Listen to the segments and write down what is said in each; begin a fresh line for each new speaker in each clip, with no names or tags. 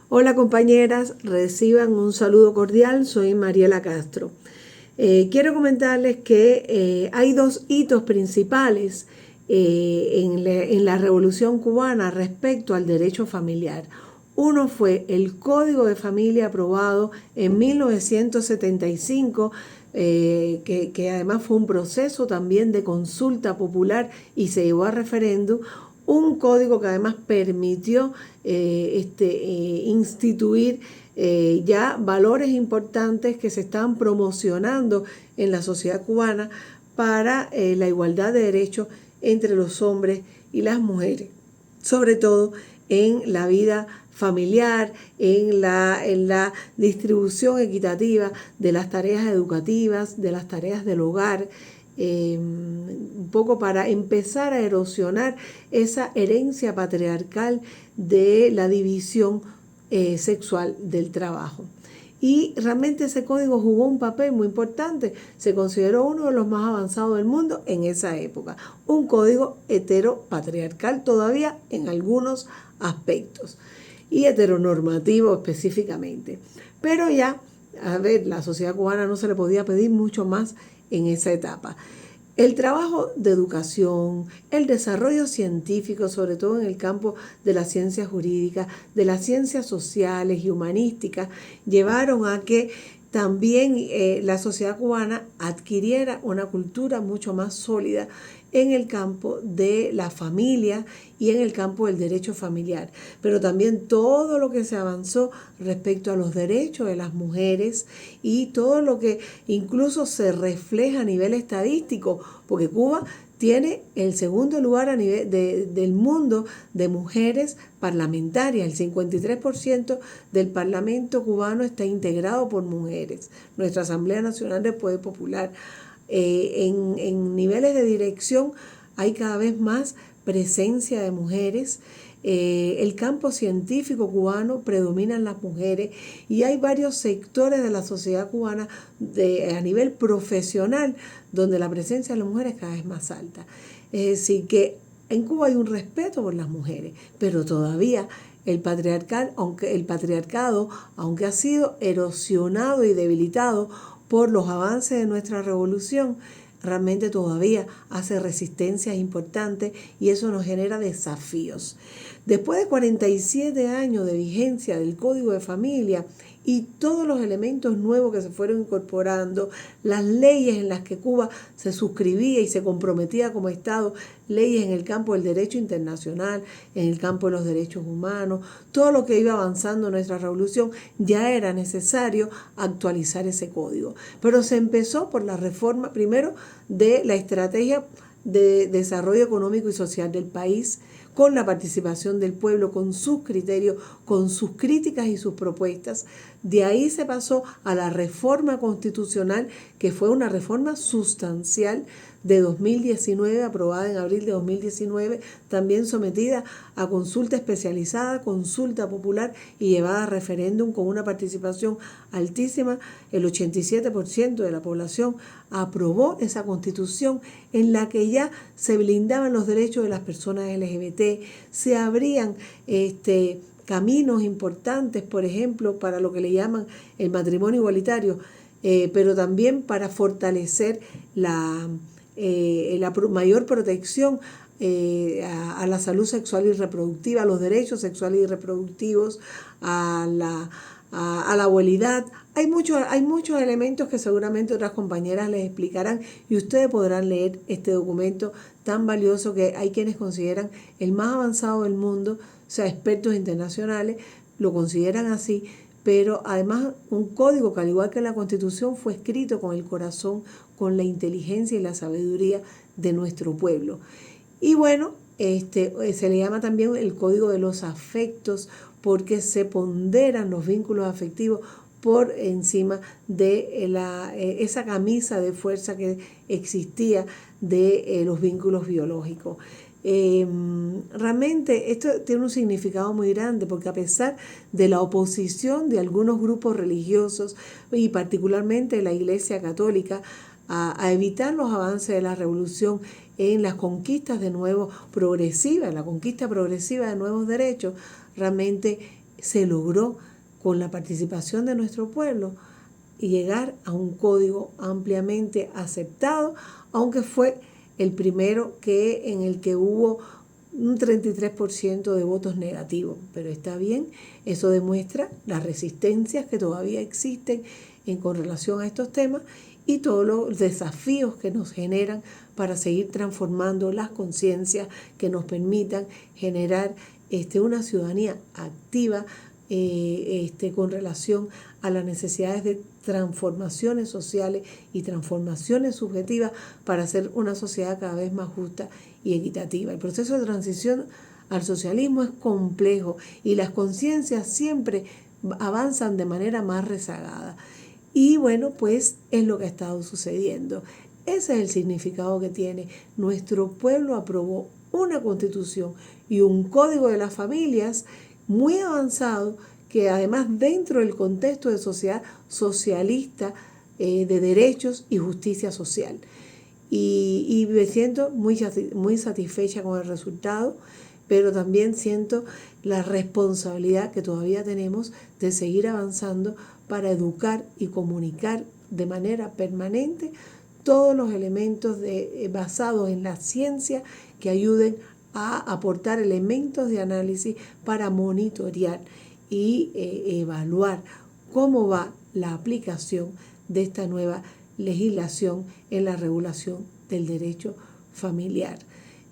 Hola compañeras, reciban un saludo cordial, soy Mariela Castro. Quiero comentarles que hay dos hitos principales en la Revolución Cubana respecto al derecho familiar. Uno fue el Código de Familia aprobado en 1975, que además fue un proceso también de consulta popular y se llevó a referéndum. Un código que además permitió instituir ya valores importantes que se están promocionando en la sociedad cubana para la igualdad de derechos entre los hombres y las mujeres, sobre todo en la vida familiar, en la distribución equitativa de las tareas educativas, de las tareas del hogar, un poco para empezar a erosionar esa herencia patriarcal de la división sexual del trabajo. Y realmente ese código jugó un papel muy importante, se consideró uno de los más avanzados del mundo en esa época, un código heteropatriarcal todavía en algunos aspectos y heteronormativo específicamente. Pero ya, a ver, la sociedad cubana no se le podía pedir mucho más en esa etapa. El trabajo de educación, el desarrollo científico, sobre todo en el campo de las ciencias jurídicas, de las ciencias sociales y humanísticas, llevaron a que también la sociedad cubana adquiriera una cultura mucho más sólida en el campo de la familia y en el campo del derecho familiar, pero también todo lo que se avanzó respecto a los derechos de las mujeres y todo lo que incluso se refleja a nivel estadístico, porque Cuba tiene el segundo lugar a nivel del mundo de mujeres parlamentarias. El 53% del Parlamento cubano está integrado por mujeres. Nuestra Asamblea Nacional del Poder Popular. En niveles de dirección hay cada vez más presencia de mujeres. El campo científico cubano predominan las mujeres y hay varios sectores de la sociedad cubana a nivel profesional donde la presencia de las mujeres cada vez más alta. Es decir, que en Cuba hay un respeto por las mujeres, pero todavía el patriarcado, aunque ha sido erosionado y debilitado por los avances de nuestra revolución, realmente todavía hace resistencias importantes y eso nos genera desafíos. Después de 47 años de vigencia del Código de Familia y todos los elementos nuevos que se fueron incorporando, las leyes en las que Cuba se suscribía y se comprometía como Estado, leyes en el campo del derecho internacional, en el campo de los derechos humanos, todo lo que iba avanzando en nuestra revolución, ya era necesario actualizar ese código. Pero se empezó por la reforma, primero, de la estrategia de desarrollo económico y social del país, con la participación del pueblo, con sus criterios, con sus críticas y sus propuestas. De ahí se pasó a la reforma constitucional, que fue una reforma sustancial de 2019, aprobada en abril de 2019, también sometida a consulta especializada, consulta popular y llevada a referéndum con una participación altísima. El 87% de la población aprobó esa constitución en la que ya se blindaban los derechos de las personas LGBT, se abrían caminos importantes, por ejemplo, para lo que le llaman el matrimonio igualitario, pero también para fortalecer la mayor protección a la salud sexual y reproductiva, a los derechos sexuales y reproductivos, a la abuelidad. Hay muchos elementos que seguramente otras compañeras les explicarán y ustedes podrán leer este documento tan valioso que hay quienes consideran el más avanzado del mundo, o sea, expertos internacionales lo consideran así, pero además un código que al igual que la Constitución fue escrito con el corazón, con la inteligencia y la sabiduría de nuestro pueblo. Y bueno, se le llama también el código de los afectos porque se ponderan los vínculos afectivos por encima de esa camisa de fuerza que existía de los vínculos biológicos. Realmente esto tiene un significado muy grande porque a pesar de la oposición de algunos grupos religiosos y particularmente la Iglesia Católica a evitar los avances de la revolución en las conquistas de nuevo progresivas, la conquista progresiva de nuevos derechos, realmente se logró con la participación de nuestro pueblo y llegar a un código ampliamente aceptado, aunque fue el primero en el que hubo un 33% de votos negativos. Pero está bien, eso demuestra las resistencias que todavía existen con relación a estos temas y todos los desafíos que nos generan para seguir transformando las conciencias que nos permitan generar una ciudadanía activa con relación a las necesidades de transformaciones sociales y transformaciones subjetivas para hacer una sociedad cada vez más justa y equitativa. El proceso de transición al socialismo es complejo y las conciencias siempre avanzan de manera más rezagada. Y bueno, pues es lo que ha estado sucediendo. Ese es el significado que tiene. Nuestro pueblo aprobó una constitución y un código de las familias muy avanzado, que además dentro del contexto de sociedad socialista, de derechos y justicia social. Y me siento muy satisfecha con el resultado, pero también siento la responsabilidad que todavía tenemos de seguir avanzando para educar y comunicar de manera permanente todos los elementos basados en la ciencia que ayuden a aportar elementos de análisis para monitorear y evaluar cómo va la aplicación de esta nueva legislación en la regulación del derecho familiar.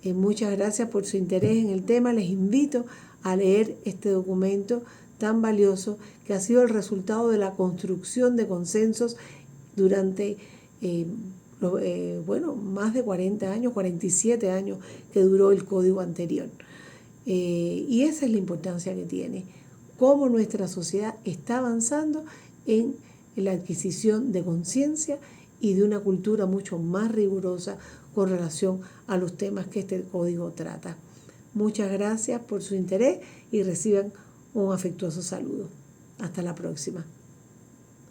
Muchas gracias por su interés en el tema. Les invito a leer este documento tan valioso que ha sido el resultado de la construcción de consensos durante más de 40 años, 47 años que duró el código anterior. Y esa es la importancia que tiene, cómo nuestra sociedad está avanzando en la adquisición de conciencia y de una cultura mucho más rigurosa con relación a los temas que este código trata. Muchas gracias por su interés y reciban un afectuoso saludo. Hasta la próxima.